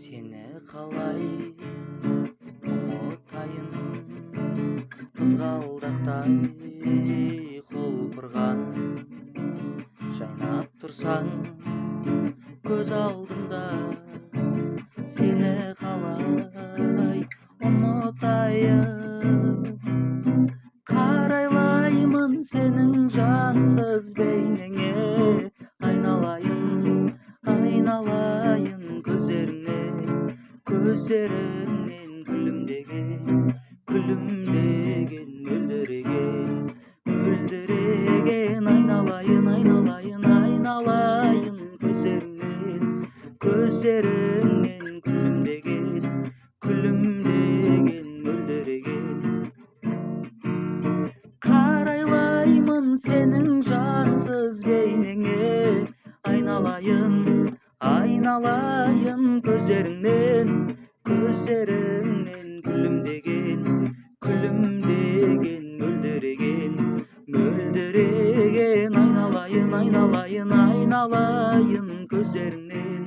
Seni қалай ұмытайын, қызғалдақтай құлпырған, жайнап тұрсаң көз алдымда. Сені қалай ұмытайын, қарайлаймын сенің жансыз бейнеңе. Айналайын, айналайын көздеріңнен күлімдеген, мөлдіреген. Айналайын, айналайын, айналайын көздеріңнен күлімдеген, мөлдіреген. Қарайлаймын сенің жансыз бейнеңе. Айналайын, айналайын көздеріңнен күлімдеген, мөлдіреген. Айналайын, айналайын, айналайын көздеріңнен